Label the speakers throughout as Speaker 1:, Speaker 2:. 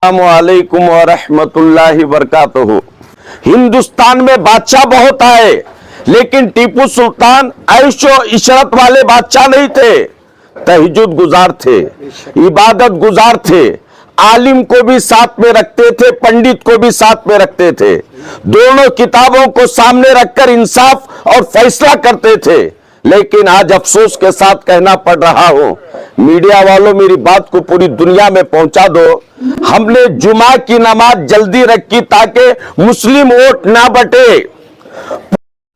Speaker 1: अस्सलामुअलैकुम वरहमतुल्लाहि वबरकातुहू। हिंदुस्तान में बादशाह बहुत आए, लेकिन टीपू सुल्तान ऐशो इशरत वाले बादशाह नहीं थे। तहज्जुद गुजार थे, इबादत गुजार थे, आलिम को भी साथ में रखते थे, पंडित को भी साथ में रखते थे। दोनों किताबों को सामने रखकर इंसाफ और फैसला करते थे। लेकिन आज अफसोस के साथ कहना पड़ रहा हो, मीडिया वालों मेरी बात को पूरी दुनिया में पहुंचा दो। हमने जुमा की नमाज जल्दी रखी ताकि मुस्लिम वोट ना बटे।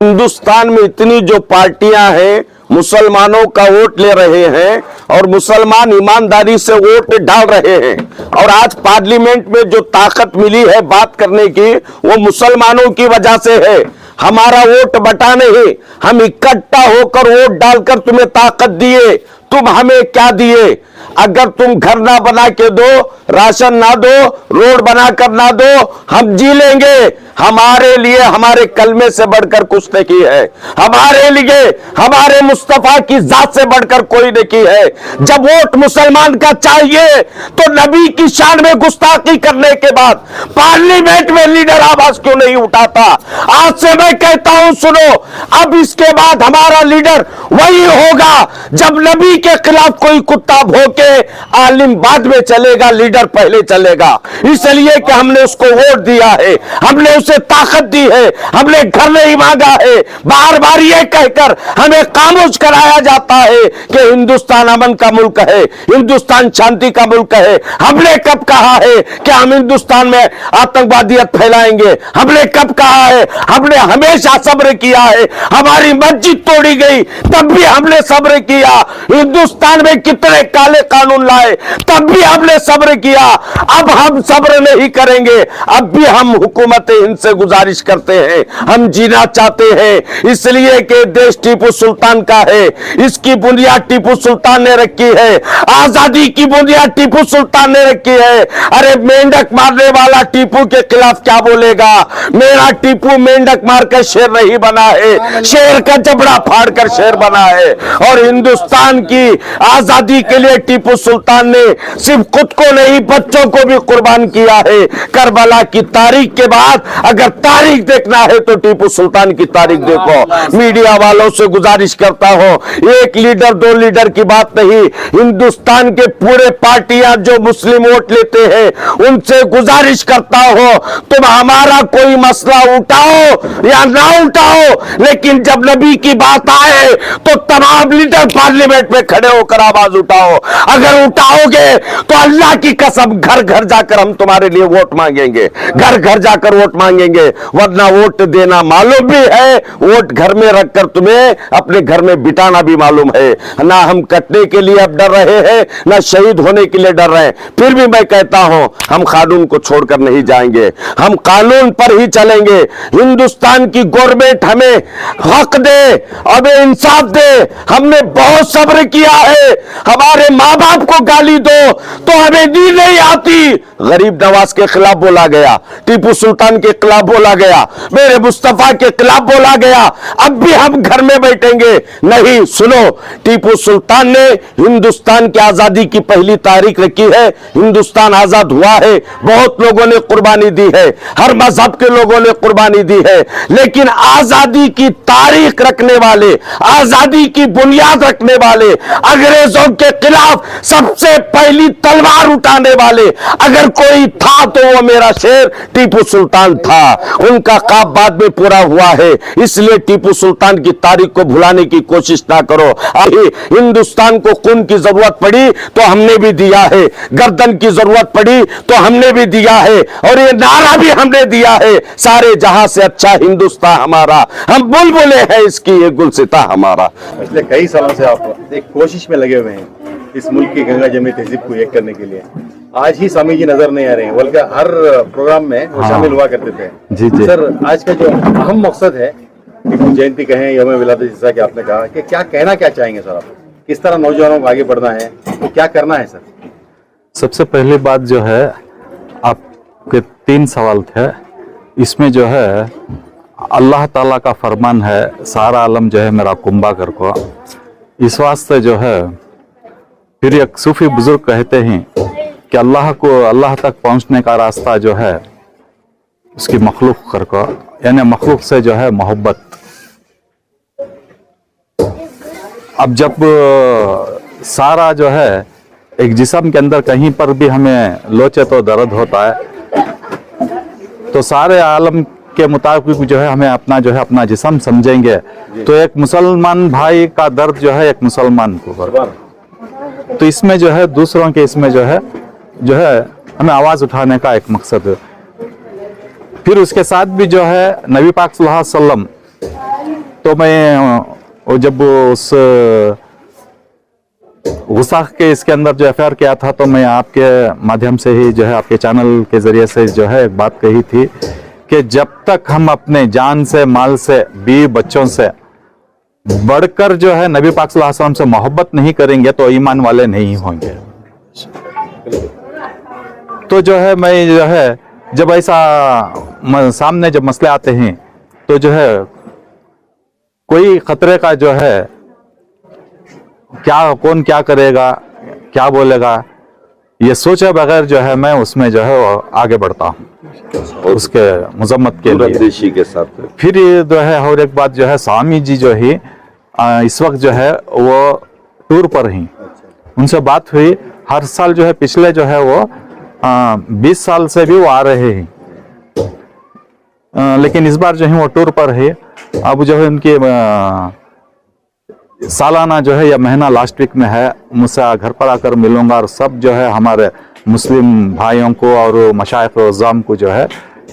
Speaker 1: हिंदुस्तान में इतनी जो पार्टियां हैं मुसलमानों का वोट ले रहे हैं और मुसलमान ईमानदारी से वोट डाल रहे हैं। और आज पार्लियामेंट में जो ताकत मिली है बात करने की, वो मुसलमानों की वजह से है। हमारा वोट बटा नहीं, हम इकट्ठा होकर वोट डालकर तुम्हें ताकत दिए। तुम हमें क्या दिए? अगर तुम घर ना बना के दो, राशन ना दो, रोड बनाकर ना दो, हम जी लेंगे। हमारे लिए हमारे कलमे से बढ़कर कुछ नहीं है, हमारे लिए हमारे मुस्तफा की जात से बढ़कर कोई नहीं है। जब वोट मुसलमान का चाहिए तो नबी की शान में गुस्ताखी करने के बाद पार्लियामेंट में लीडर आवाज क्यों नहीं उठाता? आज से मैं कहता हूं, सुनो, अब इसके बाद हमारा लीडर वही होगा जब नबी के खिलाफ कोई कुत्ता भौंके, आलिम बाद में चलेगा, लीडर पहले चलेगा। इसलिए कि हमने उसको वोट दिया है, हमने उसे ताकत दी है, हमने घर नहीं मांगा है। बार बार ये कहकर हमें खामोश कराया जाता है कि हिंदुस्तान अमन का मुल्क है, हिंदुस्तान शांति का मुल्क है। हमने कब कहा है कि हम हिंदुस्तान में आतंकवादियत फैलाएंगे? हमने कब कहा है? हमने हमेशा सब्र किया है। हमारी मस्जिद तोड़ी गई तब भी हमने सब्र किया। हिंदुस्तान में कितने काले कानून लाए तब भी हमने सब्र किया। अब हम सब्र नहीं करेंगे। अब भी हम हुकूमत हिंद से गुजारिश करते हैं, हम जीना चाहते हैं। इसलिए कि देश टीपू सुल्तान का है, इसकी बुनियाद टीपू सुल्तान ने रखी है, आजादी की बुनियाद टीपू सुल्तान ने रखी है। अरे मेंढक मारने वाला टीपू के खिलाफ क्या बोलेगा? मेरा टीपू मेंढक मारकर शेर नहीं बना है, शेर का जबड़ा फाड़कर शेर बना है। और हिंदुस्तान की आजादी के लिए टीपू सुल्तान ने सिर्फ खुद को नहीं, बच्चों को भी कुर्बान किया है। करबला की तारीख के बाद अगर तारीख देखना है तो टीपू सुल्तान की तारीख देखो। मीडिया वालों से गुजारिश करता हूं, एक लीडर दो लीडर की बात नहीं, हिंदुस्तान के पूरे पार्टियां जो मुस्लिम वोट लेते हैं उनसे गुजारिश करता हूं, तुम हमारा कोई मसला उठाओ या ना उठाओ, लेकिन जब नबी की बात आए तो तमाम लीडर पार्लियामेंट में खड़े होकर आवाज उठाओ। अगर उठाओगे तो अल्लाह की कसम घर घर जाकर हम तुम्हारे लिए वोट मांगेंगे, घर घर जाकर वोट मांगेंगे। वरना वोट देना मालूम भी है, वोट घर में रखकर तुम्हें अपने घर में बिठाना भी मालूम है। ना हम कटने के लिए अब डर रहे हैं, ना शहीद होने के लिए डर रहे हैं। फिर भी मैं कहता हूं, हम कानून को छोड़कर नहीं जाएंगे, हम कानून पर ही चलेंगे। हिंदुस्तान की गवर्नमेंट हमें हक दे, हमें इंसाफ दे। हमने बहुत सब्र किया है, हमारे माँ बाप को गाली दो तो हमें नींद नहीं आती। गरीब नवाज के खिलाफ बोला गया, टीपू सुल्तान के खिलाफ बोला गया, मेरे मुस्तफा के खिलाफ बोला गया, अब भी हम घर में बैठेंगे नहीं। सुनो, टीपू सुल्तान ने हिंदुस्तान की आजादी की पहली तारीख रखी है। हिंदुस्तान आजाद हुआ है, बहुत लोगों ने कुर्बानी दी है, हर मजहब के लोगों ने कुर्बानी दी है, लेकिन आजादी की तारीख रखने वाले, आजादी की बुनियाद रखने वाले, अंग्रेजों के खिलाफ सबसे पहली तलवार उठाने वाले अगर कोई था तो वो मेरा शेर टीपू सुल्तान था। उनका ख्वाब बाद में पूरा हुआ है, इसलिए टीपू सुल्तान की तारीख को भुलाने की कोशिश ना करो। हिंदुस्तान को खून की जरूरत पड़ी तो हमने भी दिया है, गर्दन की जरूरत पड़ी तो हमने भी दिया है, और ये नारा भी हमने दिया है, सारे जहां से अच्छा हिंदुस्तान हमारा। हम बुलबुले हैं इसकी, ये गुलसिता हमारा।
Speaker 2: पिछले कई सालों से आप एक कोशिश में लगे हुए हैं इस मुल्क की गंगा जमनी तहजीब को एक करने के लिए। आज ही स्वामी जी नजर नहीं आ रहे हैं, बल्कि हर प्रोग्राम में वो शामिल हुआ करते थे।
Speaker 3: जी जी
Speaker 2: सर, आज का जो अहम मकसद है, टीपू जयंती कहें, यौम विलादत, जैसा कि आपने कहा, कि क्या कहना क्या चाहेंगे सर आप? किस तरह नौजवानों को आगे बढ़ना है, तो क्या करना है सर?
Speaker 3: सबसे पहली बात जो है, आपके 3 सवाल थे, इसमें जो है अल्लाह ताला का फरमान है, सारा आलम जो है मेरा कुंभा कर को। इस वास्ते जो है, फिर एक सूफी बुजुर्ग कहते हैं कि अल्लाह तक पहुंचने का रास्ता जो है उसकी मखलूक करको, यानी मखलूक से जो है मोहब्बत। अब जब सारा जो है एक जिस्म के अंदर कहीं पर भी हमें लोचे तो दर्द होता है, तो सारे आलम के मुताबिक जो है हमें अपना जिस्म समझेंगे तो एक मुसलमान भाई का दर्द जो है एक मुसलमान को होगा। तो इसमें जो है दूसरों के इसमें जो है हमें आवाज उठाने का एक मकसद है। फिर उसके साथ भी जो है नबी पाक सल्लल्लाहु अलैहि वसल्लम, तो मैं जब उस गुस्ताख के इसके अंदर जो एफआईआर किया था, तो मैं आपके माध्यम से ही जो है आपके चैनल के जरिए से जो है एक बात कही थी कि जब तक हम अपने जान से, माल से, बीवी बच्चों से बढ़कर जो है नबी पाक सल्लल्लाहु अलैहि वसल्लम से मोहब्बत नहीं करेंगे तो ईमान वाले नहीं होंगे। तो जो है मैं जो है जब ऐसा सामने जब मसले आते हैं तो जो है कोई खतरे का जो है कौन क्या करेगा, क्या बोलेगा, ये सोचे बगैर जो है मैं उसमें जो है वो आगे बढ़ता हूँ उसके मजम्मत के लिए
Speaker 1: के साथ।
Speaker 3: फिर जो है और एक बात जो है स्वामी जी जो ही इस वक्त जो है वो टूर पर ही, उनसे बात हुई। हर साल जो है पिछले जो है वो 20 साल से भी वो आ रहे हैं, लेकिन इस बार जो है वो टूर पर है। अब जो है उनकी सालाना जो है या महीना लास्ट वीक में है, मुझसे घर पर आकर मिलूंगा और सब जो है हमारे मुस्लिम भाइयों को और मशाइख उज़्ज़ाम को जो है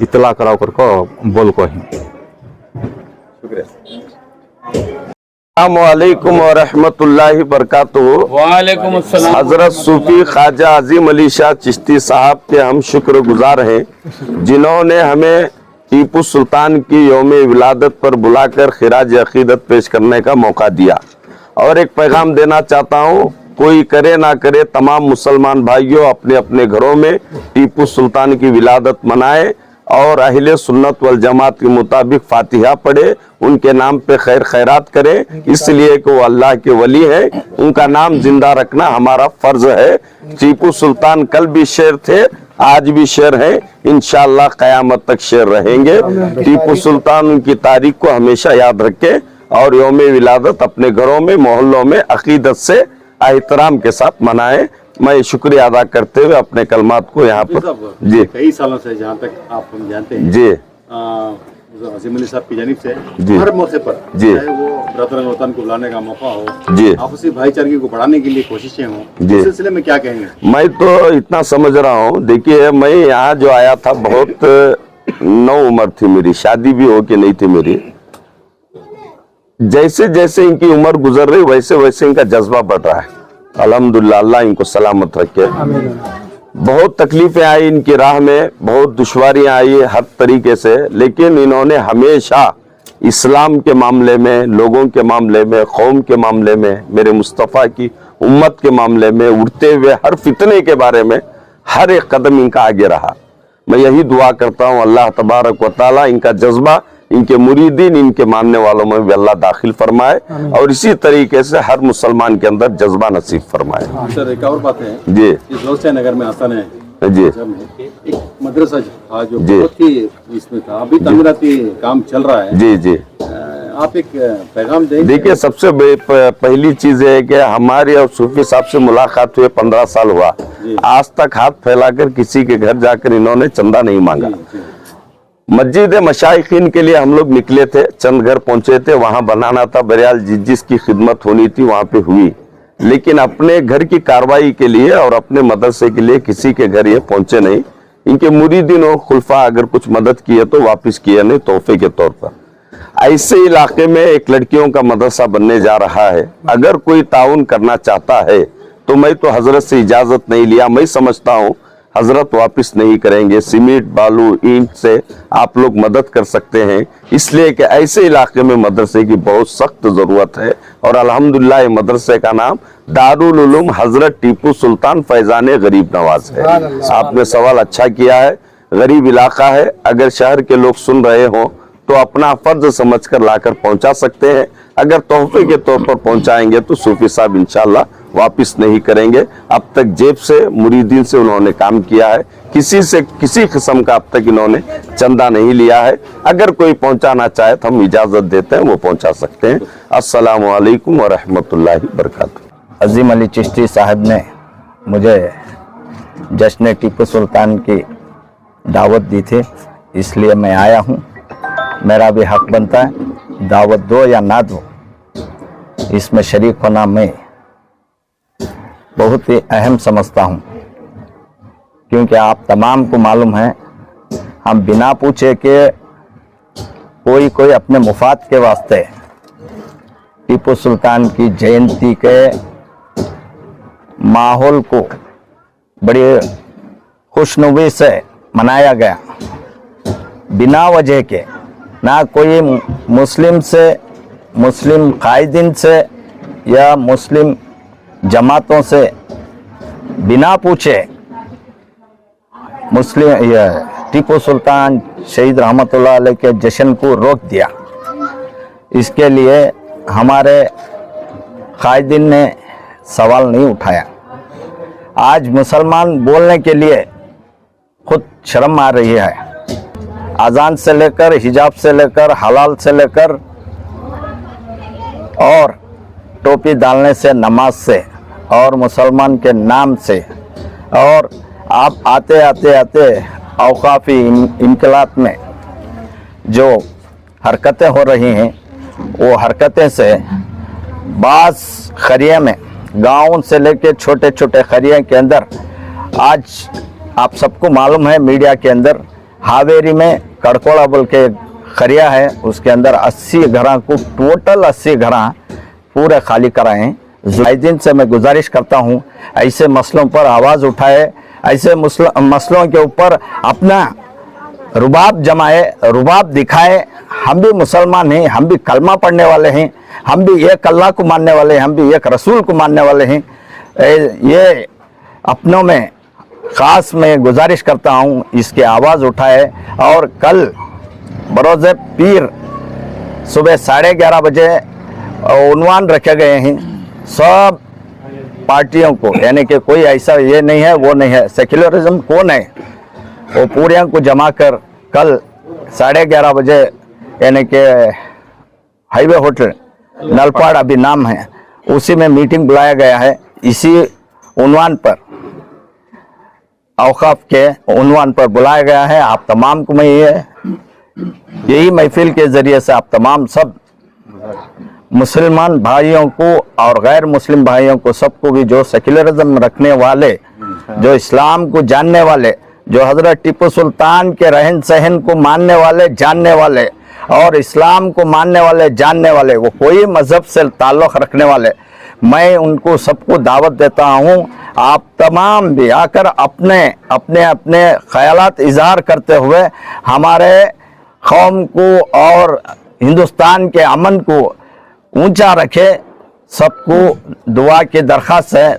Speaker 3: इत्तला कराओ कर को बोल को ही।
Speaker 1: अस्सलामुअलैकुम व रहमतुल्लाहि बरकातुहू।
Speaker 4: वालेकुम अस्सलाम।
Speaker 1: हजरत सूफी ख्वाजा अजीम अली शाह चिश्ती साहब के हम शुक्रगुजार हैं, जिन्होंने हमें टीपू सुल्तान की यौम विलादत पर बुलाकर खिराज अकीदत पेश करने का मौका दिया। और एक पैगाम देना चाहता हूँ, कोई करे ना करे, तमाम मुसलमान भाइयों अपने अपने घरों में टीपू सुल्तान की विलादत मनाए और अहले सुन्नत वल जमात के मुताबिक फातिहा पढ़े, उनके नाम पे खैर खैरात करे, इसलिए कि वो अल्लाह के वली है। उनका नाम जिंदा रखना हमारा फर्ज है। टीपू सुल्तान कल भी शेर थे, आज भी शेर है, इंशाअल्लाह क़यामत तक शेर रहेंगे। टीपू सुल्तान उनकी तारीख को हमेशा याद रखे और यौम विलादत अपने घरों में, मोहल्लों में अकीदत से एहतराम के साथ मनाए। मैं शुक्रिया अदा करते हुए अपने कलमात को यहाँ पर जी
Speaker 2: कई सालों से जहाँ तक आप हम जानते हैं
Speaker 1: जी
Speaker 2: अजीम अली साहब की जानिब से
Speaker 1: जी
Speaker 2: हर मौके पर
Speaker 1: जी
Speaker 2: चाहे वो बरदरान वतन को बुलाने का मौका हो,
Speaker 1: जी
Speaker 2: आपसी भाईचारे को बढ़ाने के लिए कोशिशें हों,
Speaker 1: जी।
Speaker 2: इस सिलसिले में क्या कहेंगे?
Speaker 1: मैं तो इतना समझ रहा हूँ, देखिए मैं यहाँ जो आया था बहुत नौ उम्र थी मेरी, शादी भी हो के नहीं थी मेरी। जैसे जैसे इनकी उम्र गुजर रही वैसे वैसे इनका जज्बा बढ़ रहा है। अल्हम्दुलिल्लाह, अल्लाह इनको सलामत रखे। बहुत तकलीफें आई इनकी राह में, बहुत दुश्वारियां आई हर तरीके से, लेकिन इन्होंने हमेशा इस्लाम के मामले में, लोगों के मामले में, कौम के मामले में, मेरे मुस्तफ़ा की उम्मत के मामले में, उड़ते हुए हर फितने के बारे में हर एक कदम इनका आगे रहा। मैं यही दुआ करता हूँ अल्लाह तबारक व तआला इनका जज्बा इनके मुरीदीन, इनके मानने वालों में भी अल्लाह दाखिल फरमाए और इसी तरीके से हर मुसलमान के अंदर जज्बा नसीब फरमाए।
Speaker 2: सर एक और बात है
Speaker 1: जी,
Speaker 2: इस रोज़ा नगर में आसान है
Speaker 1: जी,
Speaker 2: एक मदरसा था जो
Speaker 1: जी।
Speaker 2: बहुत ही इसमें था, अभी तामीराती काम चल रहा है।
Speaker 1: जी, जी।
Speaker 2: आप एक पैगाम दें।
Speaker 1: देखिए, सबसे पहली चीज है कि हमारी और सूफी साहब से मुलाकात हुए 15 साल हुआ, आज तक हाथ फैलाकर किसी के घर जाकर इन्होंने चंदा नहीं मांगा। मस्जिद मशाइखीन के लिए हम लोग निकले थे, चंद घर पहुंचे थे, वहां बनाना था, बहरहाल जिसकी खिदमत होनी थी वहां पे हुई, लेकिन अपने घर की कार्रवाई के लिए और अपने मदरसे के लिए किसी के घर ये पहुंचे नहीं। इनके मुरीदीन और खुलफा अगर कुछ मदद की है तो वापस किया नहीं, तोहफे के तौर पर। ऐसे इलाके में एक लड़कियों का मदरसा बनने जा रहा है, अगर कोई ताउन करना चाहता है तो मैं तो हजरत से इजाजत नहीं लिया, मैं समझता हूँ हजरत वापस नहीं करेंगे। सीमेंट, बालू, ईंट से आप लोग मदद कर सकते हैं, इसलिए कि ऐसे इलाके में मदरसे की बहुत सख्त जरूरत है। और अल्हम्दुलिल्लाह मदरसे का नाम दारुल उलूम हजरत टीपू सुल्तान फैजान गरीब नवाज है। आपने सवाल अच्छा किया है, गरीब इलाका है, अगर शहर के लोग सुन रहे हो तो अपना फर्ज समझकर लाकर पहुंचा सकते हैं। अगर तोहफे के तौर पर पहुंचाएंगे तो सूफी साहब इंशाअल्लाह वापस नहीं करेंगे। अब तक जेब से मुरीदीन से उन्होंने काम किया है, किसी से किसी किस्म का अब तक इन्होंने चंदा नहीं लिया है। अगर कोई पहुंचाना चाहे तो हम इजाजत देते हैं, वो पहुंचा सकते हैं। अस्सलामु अलैकुम व रहमतुल्लाहि व बरकातुहू।
Speaker 4: अजीम अली चिश्ती साहब ने मुझे जश्न टीपू सुल्तान की दावत दी थी, इसलिए मैं आया हूँ। मेरा भी हक बनता है, दावत दो या ना दो, इसमें शरीक होना मैं बहुत ही अहम समझता हूँ, क्योंकि आप तमाम को मालूम है हम बिना पूछे के कोई अपने मुफाद के वास्ते टीपू सुल्तान की जयंती के माहौल को बड़ी खुशनुवी से मनाया गया, बिना वजह के। ना कोई मुस्लिम से, मुस्लिम कायदीन से या मुस्लिम जमातों से बिना पूछे मुस्लिम टीपू सुल्तान शहीद रहमतुल्लाह अलैह के जश्न को रोक दिया। इसके लिए हमारे कायदीन ने सवाल नहीं उठाया। आज मुसलमान बोलने के लिए खुद शर्म आ रही है। अजान से लेकर, हिजाब से लेकर, हलाल से लेकर और टोपी डालने से, नमाज से और मुसलमान के नाम से, और आप आते आते आते औकाफी इनकलाब में जो हरकतें हो रही हैं, वो हरकतें से बास खरिया में, गाँव से लेकर छोटे छोटे खरिया के अंदर, आज आप सबको मालूम है मीडिया के अंदर, हावेरी में कड़कोड़ा बोल के खरिया है, उसके अंदर 80 घरों को, टोटल 80 घरा पूरे खाली कराएं। जुलाइदीन से मैं गुजारिश करता हूं, ऐसे मसलों पर आवाज़ उठाए, ऐसे मसलों के ऊपर अपना रुबाब जमाए, रुबाब दिखाए। हम भी मुसलमान हैं, हम भी कलमा पढ़ने वाले हैं, हम भी एक अल्लाह को मानने वाले हैं, हम भी एक रसूल को मानने वाले हैं। ये अपनों में ख़ास मैं गुजारिश करता हूँ, इसकी आवाज़ उठाए। और कल बरोज़ पीर सुबह 11:30 बजे उन्वान रखे गए हैं सब पार्टियों को, यानी कि कोई ऐसा ये नहीं है वो नहीं है, सेक्युलरिज्म कौन है, वो पूरे को जमा कर कल 11:30 बजे, यानी कि हाईवे होटल नलपाड़ अभी नाम है, उसी में मीटिंग बुलाया गया है। इसी उन्वान पर, औकाफ के उन्वान पर बुलाया गया है। आप तमाम को मैं यही महफिल के ज़रिए से आप तमाम सब मुसलमान भाइयों को और गैर मुस्लिम भाइयों को, सबको भी, जो सेक्युलरिज्म रखने वाले, जो इस्लाम को जानने वाले, जो हज़रत टीपू सुल्तान के रहन सहन को मानने वाले, जानने वाले, और इस्लाम को मानने वाले, जानने वाले, वो कोई मज़हब से ताल्लुक़ रखने वाले, मैं उनको सबको दावत देता हूँ। आप तमाम भी आकर अपने अपने अपने ख़यालात इज़हार करते हुए हमारे कौम को और हिंदुस्तान के अमन को ऊंचा रखे। सबको दुआ की दरख्वास्त है।